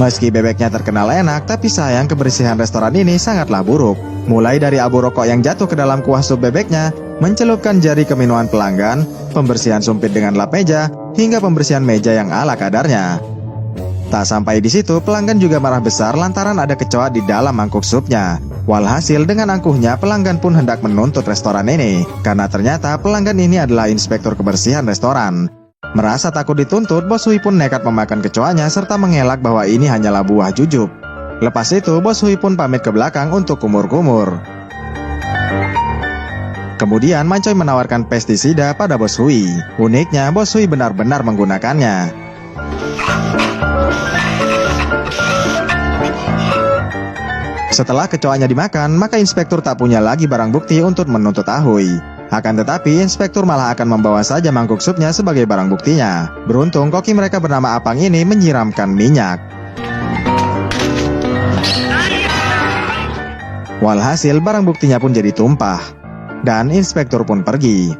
Meski bebeknya terkenal enak, tapi sayang kebersihan restoran ini sangatlah buruk. Mulai dari abu rokok yang jatuh ke dalam kuah sup bebeknya, mencelupkan jari ke minuman pelanggan, pembersihan sumpit dengan lap meja, hingga pembersihan meja yang ala kadarnya. Tak sampai di situ, pelanggan juga marah besar lantaran ada kecoa di dalam mangkuk supnya. Walhasil dengan angkuhnya, pelanggan pun hendak menuntut restoran ini, karena ternyata pelanggan ini adalah inspektur kebersihan restoran. Merasa takut dituntut, Bos Hui pun nekat memakan kecoanya serta mengelak bahwa ini hanyalah buah jujub. Lepas itu, Bos Hui pun pamit ke belakang untuk kumur-kumur. Kemudian Mancoy menawarkan pestisida pada Bos Hui. Uniknya, Bos Hui benar-benar menggunakannya. Setelah kecoanya dimakan, maka inspektur tak punya lagi barang bukti untuk menuntut Ahoy. Akan tetapi, inspektur malah akan membawa saja mangkuk supnya sebagai barang buktinya. Beruntung, koki mereka bernama Apang ini menyiramkan minyak. Walhasil, barang buktinya pun jadi tumpah. Dan inspektur pun pergi.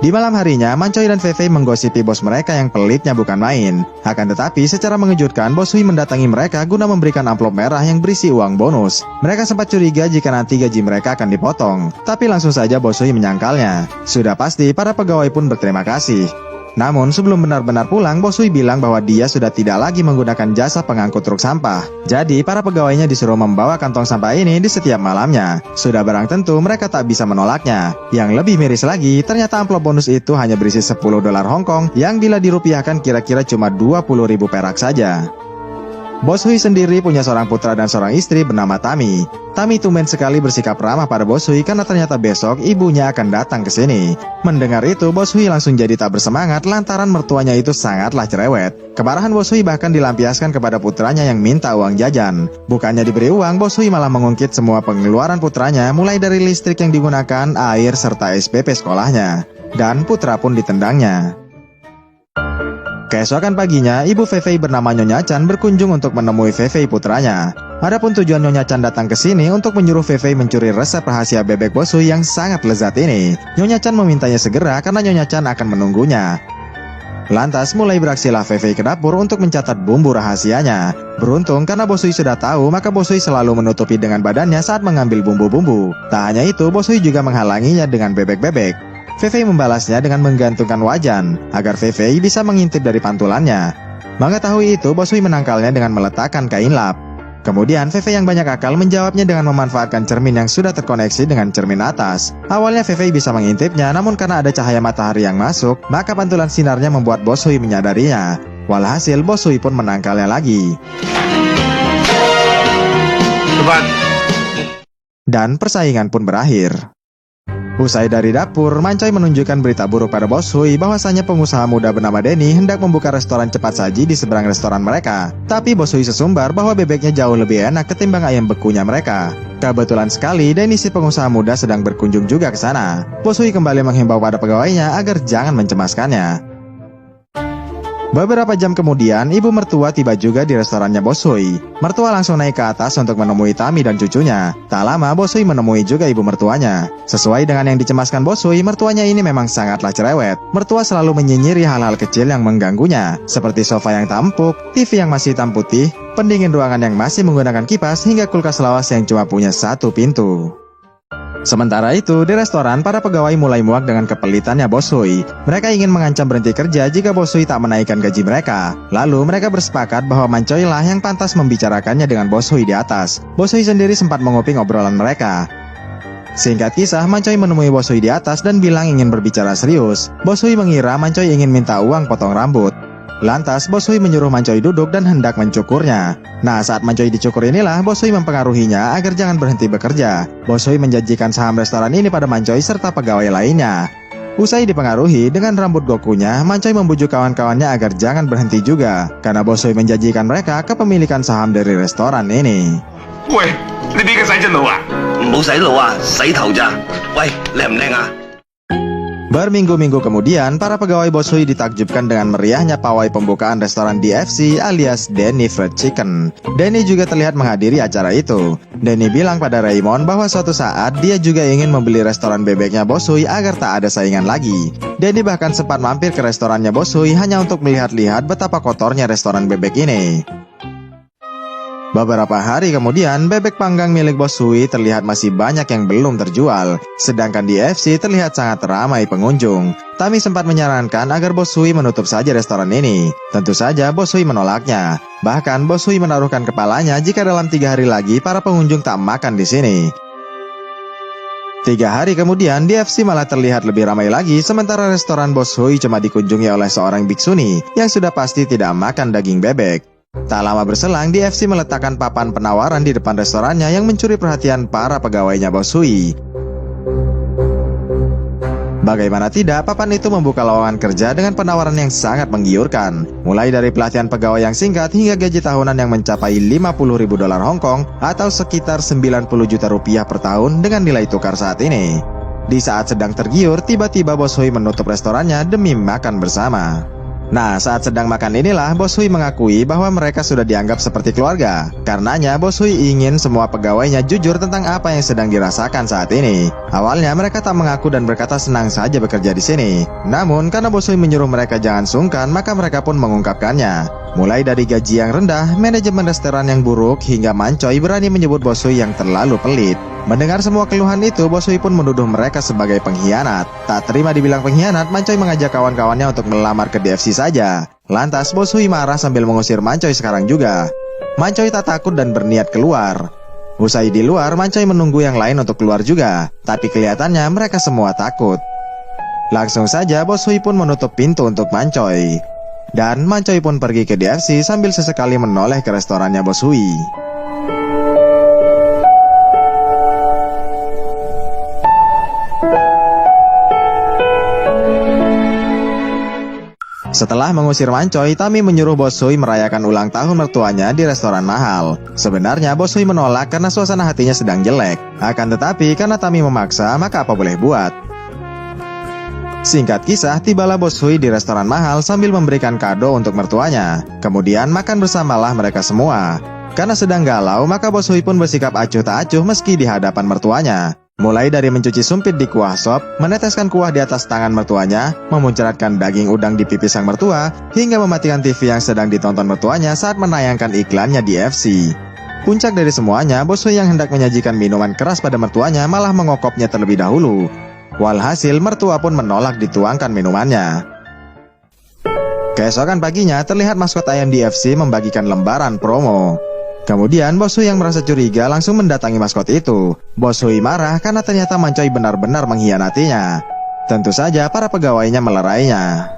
Di malam harinya, Mancoy dan Fei menggosipi bos mereka yang pelitnya bukan main. Akan tetapi, secara mengejutkan, Bos Hui mendatangi mereka guna memberikan amplop merah yang berisi uang bonus. Mereka sempat curiga jika nanti gaji mereka akan dipotong. Tapi langsung saja Bos Hui menyangkalnya. Sudah pasti, para pegawai pun berterima kasih. Namun, sebelum benar-benar pulang, Bos Hui bilang bahwa dia sudah tidak lagi menggunakan jasa pengangkut truk sampah. Jadi, para pegawainya disuruh membawa kantong sampah ini di setiap malamnya. Sudah barang tentu, mereka tak bisa menolaknya. Yang lebih miris lagi, ternyata amplop bonus itu hanya berisi 10 dolar Hong Kong, yang bila dirupiahkan kira-kira cuma 20.000 perak saja. Bos Hui sendiri punya seorang putra dan seorang istri bernama Tami. Tami tumben sekali bersikap ramah pada Bos Hui karena ternyata besok ibunya akan datang ke sini. Mendengar itu, Bos Hui langsung jadi tak bersemangat lantaran mertuanya itu sangatlah cerewet. Kemarahan Bos Hui bahkan dilampiaskan kepada putranya yang minta uang jajan. Bukannya diberi uang, Bos Hui malah mengungkit semua pengeluaran putranya, mulai dari listrik yang digunakan, air, serta SPP sekolahnya. Dan putra pun ditendangnya. Keesokan paginya, ibu Fei bernama Nyonya Chan berkunjung untuk menemui Fei putranya. Adapun tujuan Nyonya Chan datang ke sini untuk menyuruh Fei mencuri resep rahasia bebek Bos Hui yang sangat lezat ini. Nyonya Chan memintanya segera karena Nyonya Chan akan menunggunya. Lantas mulai beraksilah Fei ke dapur untuk mencatat bumbu rahasianya. Beruntung karena Bos Hui sudah tahu, maka Bos Hui selalu menutupi dengan badannya saat mengambil bumbu-bumbu. Tak hanya itu, Bos Hui juga menghalanginya dengan bebek-bebek. Fei membalasnya dengan menggantungkan wajan, agar Fei bisa mengintip dari pantulannya. Mengetahui itu, Bos Hui menangkalnya dengan meletakkan kain lap. Kemudian Fei yang banyak akal menjawabnya dengan memanfaatkan cermin yang sudah terkoneksi dengan cermin atas. Awalnya Fei bisa mengintipnya, namun karena ada cahaya matahari yang masuk, maka pantulan sinarnya membuat Bos Hui menyadarinya. Walhasil, Bos Hui pun menangkalnya lagi. Dan persaingan pun berakhir. Usai dari dapur, Mancoy menunjukkan berita buruk pada Bos Hui bahwasanya pengusaha muda bernama Denny hendak membuka restoran cepat saji di seberang restoran mereka. Tapi Bos Hui sesumbar bahwa bebeknya jauh lebih enak ketimbang ayam bekunya mereka. Kebetulan sekali, Denny si pengusaha muda sedang berkunjung juga ke sana. Bos Hui kembali menghimbau pada pegawainya agar jangan mencemaskannya. Beberapa jam kemudian, ibu mertua tiba juga di restorannya Bos Hui. Mertua langsung naik ke atas untuk menemui Tami dan cucunya. Tak lama, Bos Hui menemui juga ibu mertuanya. Sesuai dengan yang dicemaskan Bos Hui, mertuanya ini memang sangatlah cerewet. Mertua selalu menyinyiri hal-hal kecil yang mengganggunya, seperti sofa yang tak empuk, TV yang masih hitam putih, pendingin ruangan yang masih menggunakan kipas, hingga kulkas lawas yang cuma punya satu pintu. Sementara itu, di restoran, para pegawai mulai muak dengan kepelitannya Bos Hui. Mereka ingin mengancam berhenti kerja jika Bos Hui tak menaikkan gaji mereka. Lalu, mereka bersepakat bahwa Mancoy lah yang pantas membicarakannya dengan Bos Hui di atas. Bos Hui sendiri sempat menguping obrolan mereka. Singkat kisah, Mancoy menemui Bos Hui di atas dan bilang ingin berbicara serius. Bos Hui mengira Mancoy ingin minta uang potong rambut. Lantas, Bos Hui menyuruh Mancoy duduk dan hendak mencukurnya. Nah, saat Mancoy dicukur inilah, Bos Hui mempengaruhinya agar jangan berhenti bekerja. Bos Hui menjanjikan saham restoran ini pada Mancoy serta pegawai lainnya. Usai dipengaruhi dengan rambut gokunya, Mancoy membujuk kawan-kawannya agar jangan berhenti juga, karena Bos Hui menjanjikan mereka kepemilikan saham dari restoran ini. Weh, ini bikin saya jenuh ah? Mau洗腦啊，洗頭咋？喂，靚唔靚啊？ Berminggu-minggu kemudian, para pegawai Bos Hui ditakjubkan dengan meriahnya pawai pembukaan restoran DFC alias Denny Fried Chicken. Denny juga terlihat menghadiri acara itu. Denny bilang pada Raymond bahwa suatu saat dia juga ingin membeli restoran bebeknya Bos Hui agar tak ada saingan lagi. Denny bahkan sempat mampir ke restorannya Bos Hui hanya untuk melihat-lihat betapa kotornya restoran bebek ini. Beberapa hari kemudian, bebek panggang milik Bos Hui terlihat masih banyak yang belum terjual, sedangkan di FC terlihat sangat ramai pengunjung. Tammy sempat menyarankan agar Bos Hui menutup saja restoran ini. Tentu saja Bos Hui menolaknya. Bahkan Bos Hui menaruhkan kepalanya jika dalam 3 hari lagi para pengunjung tak makan di sini. 3 hari kemudian, DFC malah terlihat lebih ramai lagi, sementara restoran Bos Hui cuma dikunjungi oleh seorang biksuni yang sudah pasti tidak makan daging bebek. Tak lama berselang, DFC meletakkan papan penawaran di depan restorannya yang mencuri perhatian para pegawainya Bos Hui. Bagaimana tidak, papan itu membuka lowongan kerja dengan penawaran yang sangat menggiurkan. Mulai dari pelatihan pegawai yang singkat hingga gaji tahunan yang mencapai 50.000 dolar Hong Kong atau sekitar 90 juta rupiah per tahun dengan nilai tukar saat ini. Di saat sedang tergiur, tiba-tiba Bos Hui menutup restorannya demi makan bersama. Nah, saat sedang makan inilah Bos Hui mengakui bahwa mereka sudah dianggap seperti keluarga. Karenanya Bos Hui ingin semua pegawainya jujur tentang apa yang sedang dirasakan saat ini. Awalnya mereka tak mengaku dan berkata senang saja bekerja di sini. Namun karena Bos Hui menyuruh mereka jangan sungkan, maka mereka pun mengungkapkannya. Mulai dari gaji yang rendah, manajemen restoran yang buruk, hingga Mancoy berani menyebut Bos Hui yang terlalu pelit. Mendengar semua keluhan itu, Bos Hui pun menuduh mereka sebagai pengkhianat. Tak terima dibilang pengkhianat, Mancoy mengajak kawan-kawannya untuk melamar ke DFC saja. Lantas Bos Hui marah sambil mengusir Mancoy sekarang juga. Mancoy tak takut dan berniat keluar. Usai di luar, Mancoy menunggu yang lain untuk keluar juga. Tapi kelihatannya mereka semua takut. Langsung saja Bos Hui pun menutup pintu untuk Mancoy. Dan Mancoy pun pergi ke DFC sambil sesekali menoleh ke restorannya Bos Hui. Setelah mengusir Mancoy, Tammy menyuruh Bos Hui merayakan ulang tahun mertuanya di restoran mahal. Sebenarnya Bos Hui menolak karena suasana hatinya sedang jelek. Akan tetapi karena Tammy memaksa, maka apa boleh buat. Singkat kisah, tibalah Bos Hui di restoran mahal sambil memberikan kado untuk mertuanya. Kemudian makan bersamalah mereka semua. Karena sedang galau, maka Bos Hui pun bersikap acuh tak acuh meski di hadapan mertuanya. Mulai dari mencuci sumpit di kuah sop, meneteskan kuah di atas tangan mertuanya, memuncratkan daging udang di pipi sang mertua, hingga mematikan TV yang sedang ditonton mertuanya saat menayangkan iklannya di FC. Puncak dari semuanya, Bos Hui yang hendak menyajikan minuman keras pada mertuanya malah mengokopnya terlebih dahulu. Walhasil, mertua pun menolak dituangkan minumannya. Keesokan paginya, terlihat maskot ayam DFC membagikan lembaran promo. Kemudian, Bos Hui yang merasa curiga langsung mendatangi maskot itu. Bos Hui marah karena ternyata Mancoy benar-benar mengkhianatinya. Tentu saja, para pegawainya melerainya.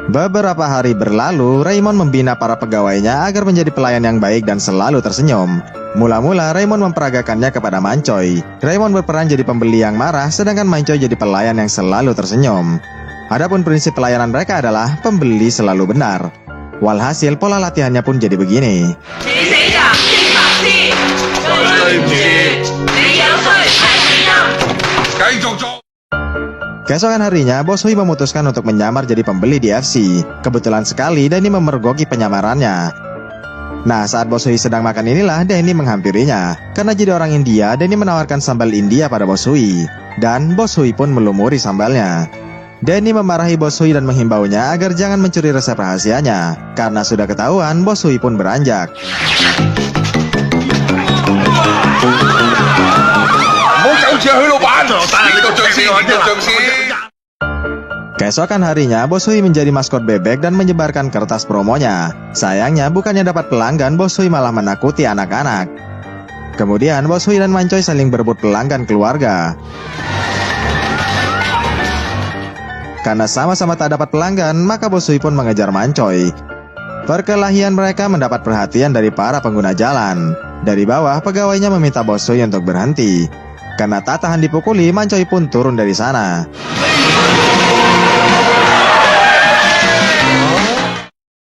Beberapa hari berlalu, Raymond membina para pegawainya agar menjadi pelayan yang baik dan selalu tersenyum. Mula-mula Raymond memperagakannya kepada Mancoy. Raymond berperan jadi pembeli yang marah, sedangkan Mancoy jadi pelayan yang selalu tersenyum. Adapun prinsip pelayanan mereka adalah pembeli selalu benar. Walhasil pola latihannya pun jadi begini. Keesokan harinya, Bos Hui memutuskan untuk menyamar jadi pembeli di FC. Kebetulan sekali Danny memergoki penyamarannya. Nah, saat Bos Hui sedang makan inilah Danny menghampirinya. Karena jadi orang India, Danny menawarkan sambal India pada Bos Hui. Dan Bos Hui pun melumuri sambalnya. Danny memarahi Bos Hui dan menghimbaunya agar jangan mencuri resep rahasianya. Karena sudah ketahuan, Bos Hui pun beranjak. Keesokan harinya, Bos Hui menjadi maskot bebek dan menyebarkan kertas promonya. Sayangnya, bukannya dapat pelanggan, Bos Hui malah menakuti anak-anak. Kemudian, Bos Hui dan Mancoy saling berebut pelanggan keluarga. Karena sama-sama tak dapat pelanggan, maka Bos Hui pun mengejar Mancoy. Perkelahian mereka mendapat perhatian dari para pengguna jalan. Dari bawah, pegawainya meminta Bos Hui untuk berhenti. Karena tak tahan dipukuli, Mancoy pun turun dari sana.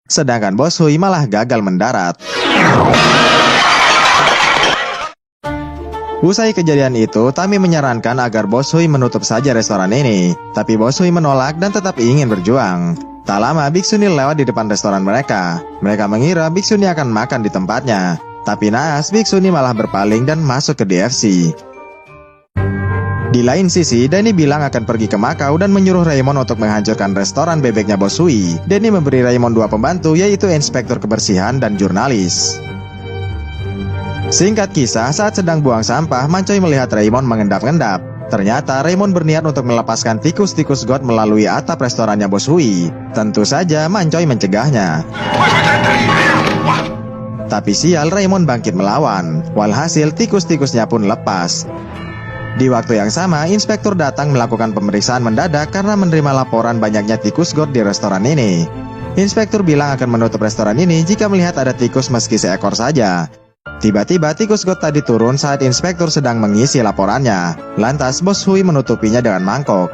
Sedangkan Bos Hui malah gagal mendarat. Usai kejadian itu, Tami menyarankan agar Bos Hui menutup saja restoran ini. Tapi Bos Hui menolak dan tetap ingin berjuang. Tak lama, biksu Ni lewat di depan restoran mereka. Mereka mengira biksu Ni akan makan di tempatnya. Tapi naas, biksu Ni malah berpaling dan masuk ke DFC. Di lain sisi, Danny bilang akan pergi ke Makau dan menyuruh Raymond untuk menghancurkan restoran bebeknya Bos Hui. Danny memberi Raymond 2 pembantu, yaitu inspektur kebersihan dan jurnalis. Singkat kisah, saat sedang buang sampah, Mancoy melihat Raymond mengendap-endap. Ternyata Raymond berniat untuk melepaskan tikus-tikus got melalui atap restorannya Bos Hui. Tentu saja Mancoy mencegahnya. Tapi sial, Raymond bangkit melawan. Walhasil tikus-tikusnya pun lepas. Di waktu yang sama, inspektur datang melakukan pemeriksaan mendadak karena menerima laporan banyaknya tikus got di restoran ini. Inspektur bilang akan menutup restoran ini jika melihat ada tikus meski seekor saja. Tiba-tiba tikus got tadi turun saat inspektur sedang mengisi laporannya. Lantas Bos Hui menutupinya dengan mangkok.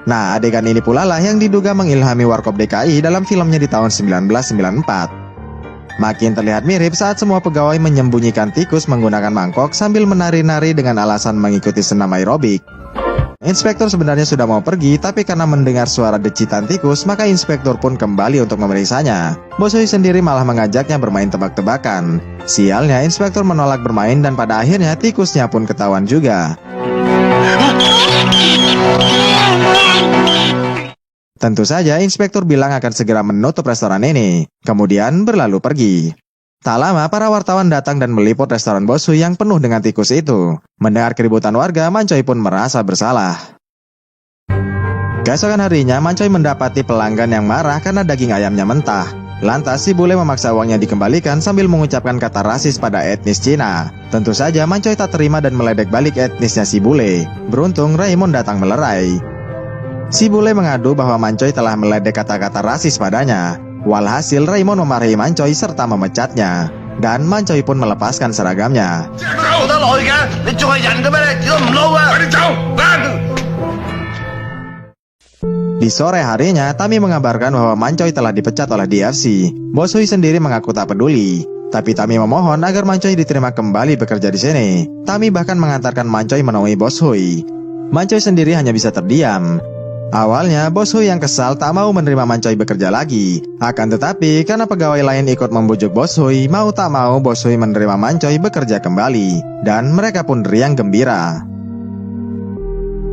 Nah, adegan ini pula lah yang diduga mengilhami Warkop DKI dalam filmnya di tahun 1994. Makin terlihat mirip saat semua pegawai menyembunyikan tikus menggunakan mangkok sambil menari-nari dengan alasan mengikuti senam aerobik. Inspektur sebenarnya sudah mau pergi, tapi karena mendengar suara decitan tikus, maka inspektur pun kembali untuk memeriksanya. Bos Hui sendiri malah mengajaknya bermain tebak-tebakan. Sialnya, inspektur menolak bermain dan pada akhirnya tikusnya pun ketahuan juga. Tentu saja inspektur bilang akan segera menutup restoran ini, kemudian berlalu pergi. Tak lama para wartawan datang dan meliput restoran Bos Hui yang penuh dengan tikus itu. Mendengar keributan warga, Mancoy pun merasa bersalah. Keesokan harinya, Mancoy mendapati pelanggan yang marah karena daging ayamnya mentah. Lantas si bule memaksa uangnya dikembalikan sambil mengucapkan kata rasis pada etnis Cina. Tentu saja Mancoy tak terima dan meledek balik etnisnya si bule. Beruntung Raymond datang melerai. Si bule mengadu bahwa Mancoy telah meledek kata-kata rasis padanya. Walhasil Raymond memarahi Mancoy serta memecatnya. Dan Mancoy pun melepaskan seragamnya. Di sore harinya, Tami mengabarkan bahwa Mancoy telah dipecat oleh DFC. Bos Hui sendiri mengaku tak peduli. Tapi Tami memohon agar Mancoy diterima kembali bekerja di sini. Tami bahkan mengantarkan Mancoy menemui Bos Hui. Mancoy sendiri hanya bisa terdiam. Awalnya, Bos Hui yang kesal tak mau menerima Mancoy bekerja lagi. Akan tetapi, karena pegawai lain ikut membujuk Bos Hui, mau tak mau Bos Hui menerima Mancoy bekerja kembali. Dan mereka pun riang gembira.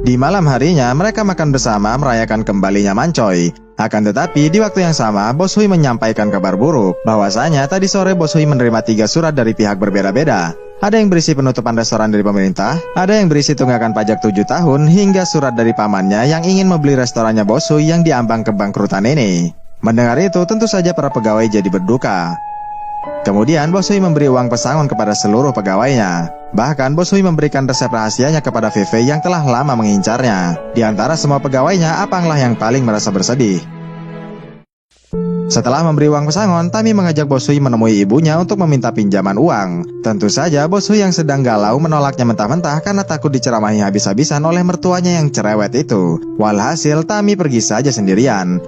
Di malam harinya, mereka makan bersama merayakan kembalinya Mancoy. Akan tetapi, di waktu yang sama, Bos Hui menyampaikan kabar buruk. Bahwasanya tadi sore Bos Hui menerima 3 surat dari pihak berbeda-beda. Ada yang berisi penutupan restoran dari pemerintah, ada yang berisi tunggakan pajak 7 tahun, hingga surat dari pamannya yang ingin membeli restorannya Bos Hui yang diambang kebangkrutan ini. Mendengar itu, tentu saja para pegawai jadi berduka. Kemudian Bos Hui memberi uang pesangon kepada seluruh pegawainya. Bahkan Bos Hui memberikan resep rahasianya kepada Fei yang telah lama mengincarnya. Di antara semua pegawainya, Apanglah yang paling merasa bersedih. Setelah memberi uang pesangon, Tami mengajak Bos Hui menemui ibunya untuk meminta pinjaman uang. Tentu saja Bos Hui yang sedang galau menolaknya mentah-mentah karena takut diceramahi habis-habisan oleh mertuanya yang cerewet itu. Walhasil Tami pergi saja sendirian.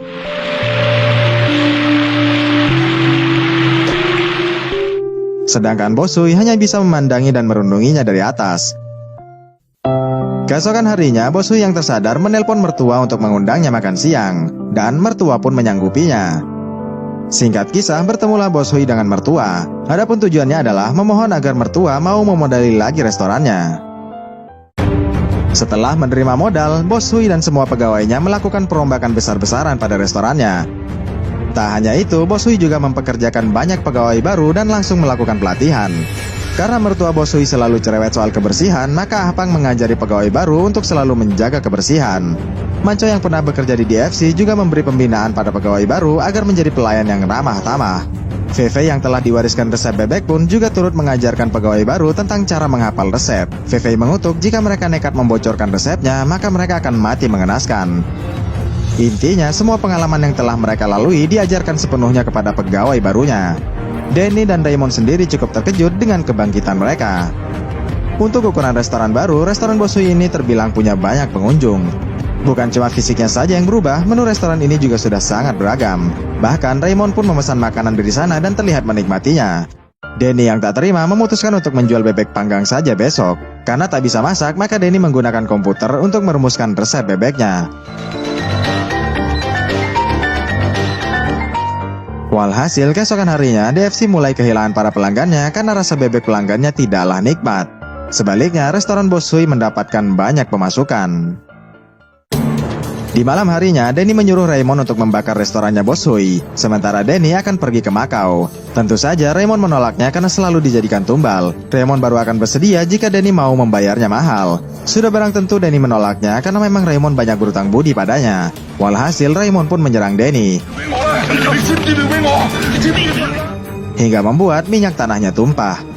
Sedangkan Bos Hui hanya bisa memandangi dan merundunginya dari atas. Keesokan harinya, Bos Hui yang tersadar menelpon mertua untuk mengundangnya makan siang. Dan mertua pun menyanggupinya. Singkat kisah, bertemulah Bos Hui dengan mertua. Adapun tujuannya adalah memohon agar mertua mau memodali lagi restorannya. Setelah menerima modal, Bos Hui dan semua pegawainya melakukan perombakan besar-besaran pada restorannya. Tak hanya itu, Bos Hui juga mempekerjakan banyak pegawai baru dan langsung melakukan pelatihan. Karena mertua Bos Hui selalu cerewet soal kebersihan, maka Apang mengajari pegawai baru untuk selalu menjaga kebersihan. Mancoy yang pernah bekerja di DFC juga memberi pembinaan pada pegawai baru agar menjadi pelayan yang ramah tamah. Fei yang telah diwariskan resep bebek pun juga turut mengajarkan pegawai baru tentang cara menghafal resep. Fei mengutuk jika mereka nekat membocorkan resepnya, maka mereka akan mati mengenaskan. Intinya, semua pengalaman yang telah mereka lalui diajarkan sepenuhnya kepada pegawai barunya. Danny dan Raymond sendiri cukup terkejut dengan kebangkitan mereka. Untuk ukuran restoran baru, restoran Bos Hui ini terbilang punya banyak pengunjung. Bukan cuma fisiknya saja yang berubah, menu restoran ini juga sudah sangat beragam. Bahkan Raymond pun memesan makanan dari sana dan terlihat menikmatinya. Danny yang tak terima memutuskan untuk menjual bebek panggang saja besok. Karena tak bisa masak, maka Denny menggunakan komputer untuk merumuskan resep bebeknya. Walhasil, keesokan harinya, DFC mulai kehilangan para pelanggannya karena rasa bebek pelanggannya tidaklah nikmat. Sebaliknya, restoran Bos Hui mendapatkan banyak pemasukan. Di malam harinya, Denny menyuruh Raymond untuk membakar restorannya Bos Hui, sementara Denny akan pergi ke Makau. Tentu saja Raymond menolaknya karena selalu dijadikan tumbal. Raymond baru akan bersedia jika Denny mau membayarnya mahal. Sudah barang tentu Denny menolaknya karena memang Raymond banyak berutang budi padanya. Walhasil, Raymond pun menyerang Denny, hingga membuat minyak tanahnya tumpah.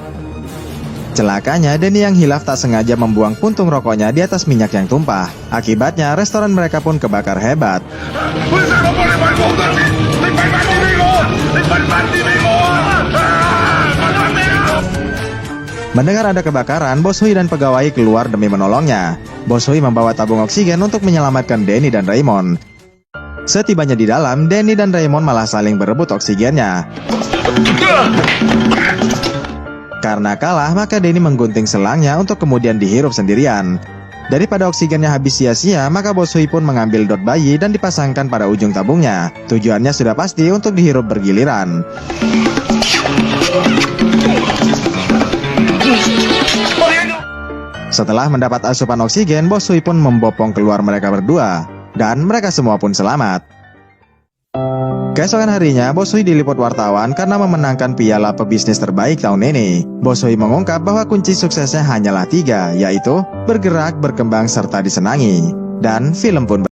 Celakanya, Denny yang hilaf tak sengaja membuang puntung rokoknya di atas minyak yang tumpah. Akibatnya, restoran mereka pun kebakar hebat. Mendengar ada kebakaran, Bos Hui dan pegawai keluar demi menolongnya. Bos Hui membawa tabung oksigen untuk menyelamatkan Denny dan Raymond. Setibanya di dalam, Denny dan Raymond malah saling berebut oksigennya. Karena kalah, maka Denny menggunting selangnya untuk kemudian dihirup sendirian. Daripada oksigennya habis sia-sia, maka Bos Hui pun mengambil dot bayi dan dipasangkan pada ujung tabungnya. Tujuannya sudah pasti untuk dihirup bergiliran. Setelah mendapat asupan oksigen, Bos Hui pun membopong keluar mereka berdua. Dan mereka semua pun selamat. Keesokan harinya, Bos Hui diliput wartawan karena memenangkan piala pebisnis terbaik tahun ini. Bos Hui mengungkap bahwa kunci suksesnya hanyalah 3, yaitu bergerak, berkembang, serta disenangi. Dan film pun